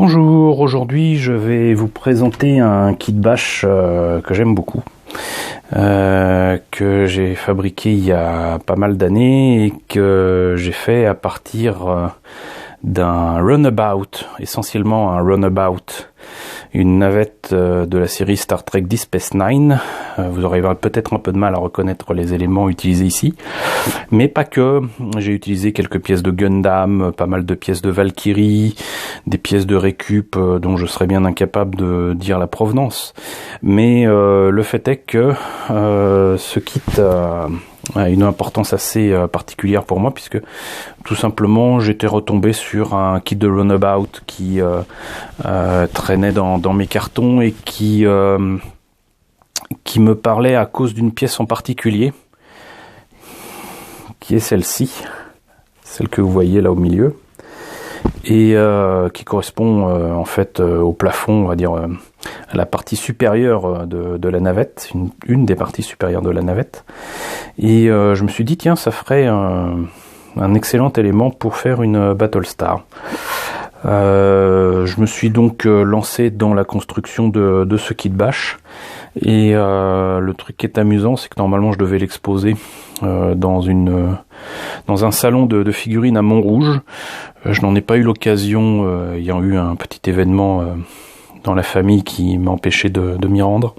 Bonjour, aujourd'hui je vais vous présenter un kit bash que j'aime beaucoup, que j'ai fabriqué il y a pas mal d'années et que j'ai fait à partir d'un runabout, essentiellement un runabout, une navette de la série Star Trek Deep Space Nine. Vous aurez peut-être un peu de mal à reconnaître les éléments utilisés ici, mais pas que. J'ai utilisé quelques pièces de Gundam, pas mal de pièces de Valkyrie, des pièces de récup dont je serais bien incapable de dire la provenance. Mais le fait est que ce kit a une importance assez particulière pour moi, puisque tout simplement j'étais retombé sur un kit de runabout qui traînait dans mes cartons et qui me parlait à cause d'une pièce en particulier, qui est celle-ci, celle que vous voyez là au milieu, et qui correspond en fait au plafond, on va dire à la partie supérieure de la navette, une des parties supérieures de la navette. Et je me suis dit, tiens, ça ferait un excellent élément pour faire une Battlestar. Je me suis donc lancé dans la construction de ce kit bash. Et le truc qui est amusant, c'est que normalement je devais l'exposer dans un salon de figurines à Montrouge. Je n'en ai pas eu l'occasion, ayant eu un petit événement dans la famille qui m'a empêché de m'y rendre.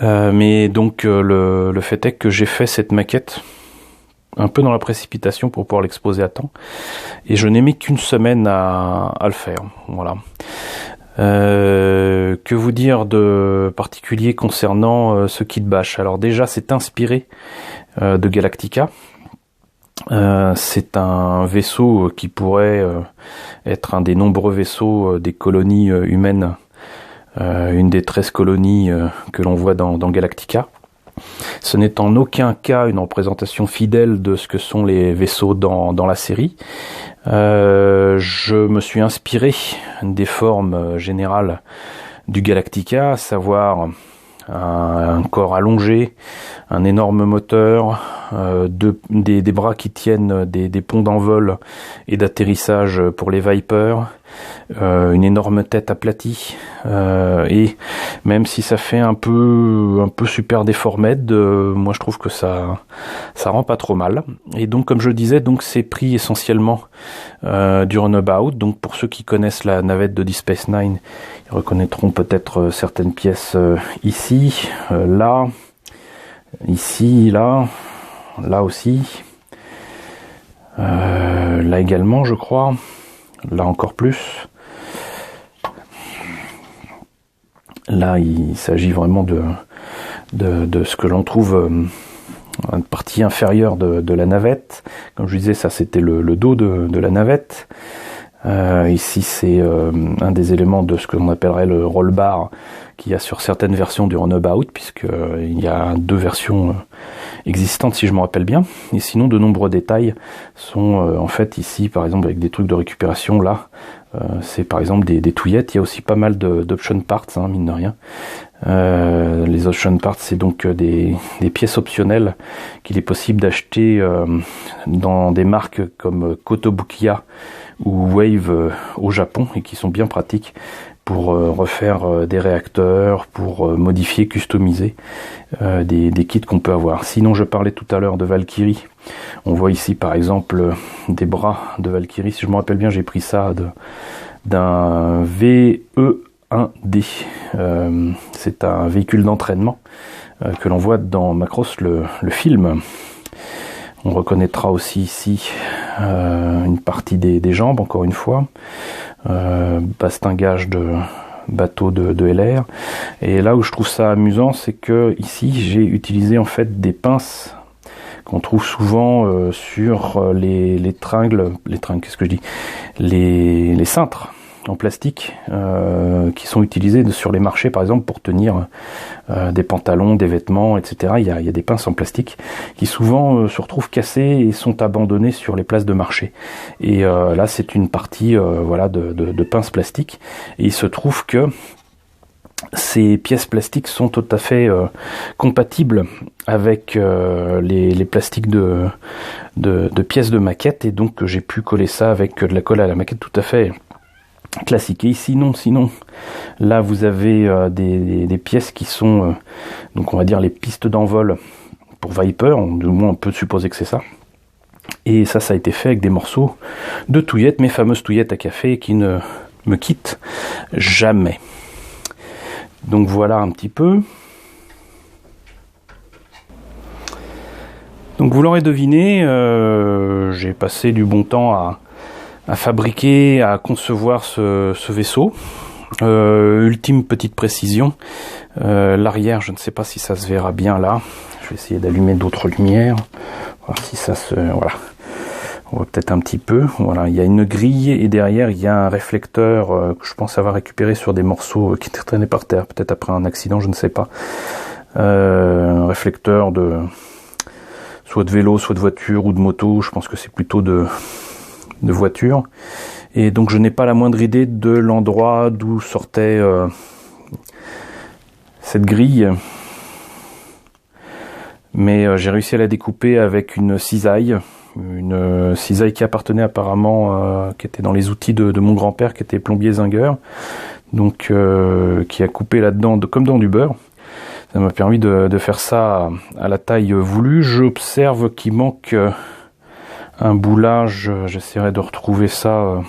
Mais donc le fait est que j'ai fait cette maquette un peu dans la précipitation pour pouvoir l'exposer à temps. Et je n'ai mis qu'une semaine à le faire. Voilà. Que vous dire de particulier concernant ce kit bash? Alors déjà, c'est inspiré de Galactica. C'est un vaisseau qui pourrait être un des nombreux vaisseaux des colonies humaines, une des 13 colonies que l'on voit dans Galactica. Ce n'est en aucun cas une représentation fidèle de ce que sont les vaisseaux dans la série. Je me suis inspiré des formes générales du Galactica, à savoir un corps allongé, un énorme moteur, des bras qui tiennent des ponts d'envol et d'atterrissage pour les Vipers, une énorme tête aplatie, et même si ça fait un peu super déformed, moi je trouve que ça rend pas trop mal. Et donc comme je disais, donc c'est pris essentiellement du runabout. Donc pour ceux qui connaissent la navette de Deep Space Nine, ils reconnaîtront peut-être certaines pièces ici, là, ici, là aussi, là également je crois, là encore plus. Là il s'agit vraiment de ce que l'on trouve une partie inférieure de la navette. Comme je disais, ça c'était le dos de la navette. Ici c'est un des éléments de ce que l'on appellerait le roll bar qu'il y a sur certaines versions du runabout, puisque il y a 2 versions existantes si je me rappelle bien. Et sinon de nombreux détails sont en fait ici, par exemple avec des trucs de récupération là, c'est par exemple des touillettes. Il y a aussi pas mal d'option parts, mine de rien. Les option parts, c'est donc des pièces optionnelles qu'il est possible d'acheter dans des marques comme Kotobukiya ou Wave au Japon, et qui sont bien pratiques pour refaire des réacteurs, pour modifier, customiser des kits qu'on peut avoir. Sinon, je parlais tout à l'heure de Valkyrie. On voit ici par exemple des bras de Valkyrie. Si je me rappelle bien, j'ai pris ça d'un VE1D. C'est un véhicule d'entraînement que l'on voit dans Macross, le film. On reconnaîtra aussi ici une partie des jambes, encore une fois. Bastingage de bateau de LR. Et là où je trouve ça amusant, c'est que ici j'ai utilisé en fait des pinces qu'on trouve souvent sur les tringles, qu'est-ce que je dis, les cintres en plastique qui sont utilisés sur les marchés par exemple pour tenir des pantalons, des vêtements, etc. Il y a des pinces en plastique qui souvent se retrouvent cassées et sont abandonnées sur les places de marché. Et là c'est une partie voilà de pinces plastiques, et il se trouve que ces pièces plastiques sont tout à fait compatibles avec les plastiques de pièces de maquette, et donc j'ai pu coller ça avec de la colle à la maquette tout à fait classique. Et ici non, sinon là vous avez des pièces qui sont donc on va dire les pistes d'envol pour Viper, du moins on peut supposer que c'est ça. Et ça a été fait avec des morceaux de touillettes, mes fameuses touillettes à café qui ne me quittent jamais. Donc voilà un petit peu. Donc vous l'aurez deviné, j'ai passé du bon temps à fabriquer, à concevoir ce vaisseau. Ultime petite précision, l'arrière, je ne sais pas si ça se verra bien là. Je vais essayer d'allumer d'autres lumières, voir si ça se... Voilà. On voit peut-être un petit peu. Voilà, il y a une grille et derrière il y a un réflecteur que je pense avoir récupéré sur des morceaux qui étaient traînés par terre, peut-être après un accident, je ne sais pas. Un réflecteur soit de vélo, soit de voiture ou de moto. Je pense que c'est plutôt de voiture. Et donc je n'ai pas la moindre idée de l'endroit d'où sortait cette grille. Mais j'ai réussi à la découper avec une cisaille. Une cisaille qui appartenait apparemment, qui était dans les outils de mon grand-père, qui était plombier zingueur. Donc qui a coupé là-dedans comme dans du beurre. Ça m'a permis de faire ça à la taille voulue. J'observe qu'il manque un boulage. J'essaierai de retrouver ça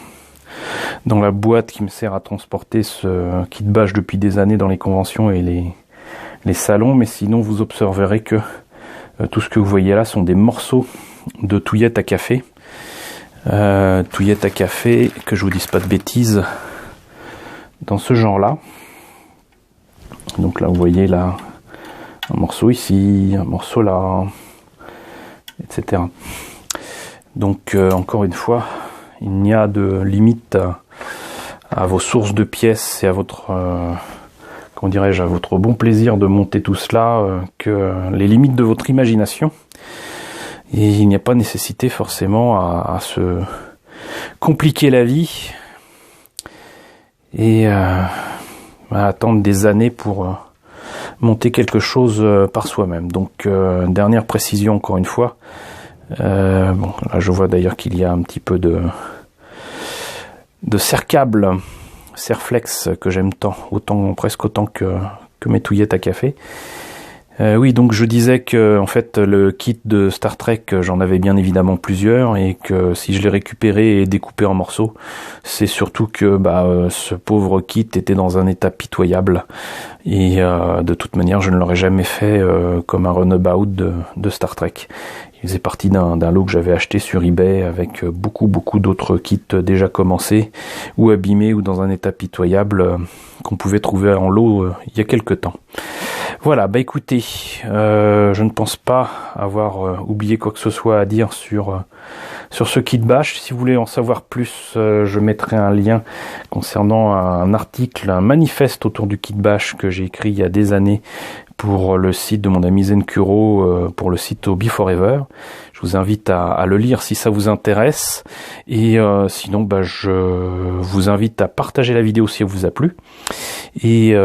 dans la boîte qui me sert à transporter ce kit bâche depuis des années dans les conventions et les salons. Mais sinon, vous observerez que tout ce que vous voyez là sont des morceaux de touillettes à café. Touillettes à café, que je vous dise pas de bêtises, dans ce genre-là. Donc là, vous voyez là un morceau ici, un morceau là, etc. Donc encore une fois, il n'y a de limite à vos sources de pièces et à votre comment dirais-je, à votre bon plaisir de monter tout cela, que les limites de votre imagination. Et il n'y a pas nécessité forcément à se compliquer la vie et à attendre des années pour monter quelque chose par soi-même. Donc dernière précision encore une fois. Bon, là je vois d'ailleurs qu'il y a un petit peu de serre-câble, serre-flex que j'aime tant, presque autant que mes touillettes à café. Oui, donc je disais que en fait le kit de Star Trek, j'en avais bien évidemment plusieurs et que si je l'ai récupéré et découpé en morceaux, c'est surtout que ce pauvre kit était dans un état pitoyable et de toute manière je ne l'aurais jamais fait comme un runabout de Star Trek. Il faisait partie d'un lot que j'avais acheté sur eBay avec beaucoup d'autres kits déjà commencés ou abîmés ou dans un état pitoyable qu'on pouvait trouver en lot il y a quelque temps. Voilà, écoutez, je ne pense pas avoir oublié quoi que ce soit à dire sur ce kit bâche. Si vous voulez en savoir plus, je mettrai un lien concernant un article, un manifeste autour du kit bâche que j'ai écrit il y a des années pour le site de mon ami Zenkuro, pour le site Hobby Forever. Je vous invite à le lire si ça vous intéresse. Et sinon, je vous invite à partager la vidéo si elle vous a plu. Et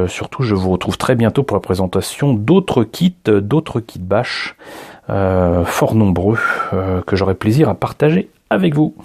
surtout, je vous retrouve très bientôt pour la présentation d'autres kits bâche, fort nombreux, que j'aurai plaisir à partager avec vous.